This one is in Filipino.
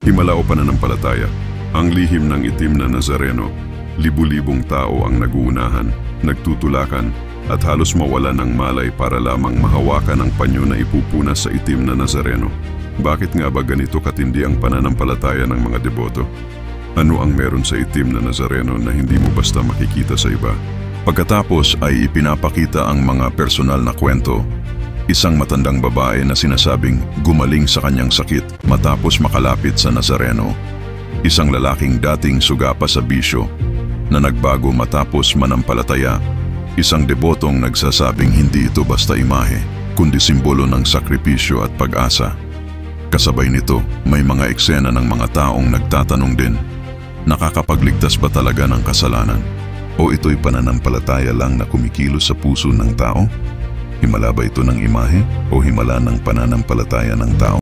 Himala o pananampalataya, ang lihim ng itim na Nazareno, libu-libong tao ang naguunahan, nagtutulakan, at halos mawala ng malay para lamang mahawakan ang panyo na ipupuna sa itim na Nazareno. Bakit nga ba ganito katindi ang pananampalataya ng mga deboto? Ano ang meron sa itim na Nazareno na hindi mo basta makikita sa iba? Pagkatapos ay ipinapakita ang mga personal na kwento. Isang matandang babae na sinasabing gumaling sa kanyang sakit matapos makalapit sa Nazareno. Isang lalaking dating sugapa sa bisyo na nagbago matapos manampalataya. Isang debotong nagsasabing hindi ito basta imahe, kundi simbolo ng sakripisyo at pag-asa. Kasabay nito, may mga eksena ng mga taong nagtatanong din, nakakapagligtas ba talaga ng kasalanan? O ito'y pananampalataya lang na kumikilos sa puso ng tao? Himala ba ito ng imahe o himala ng pananampalataya ng tao?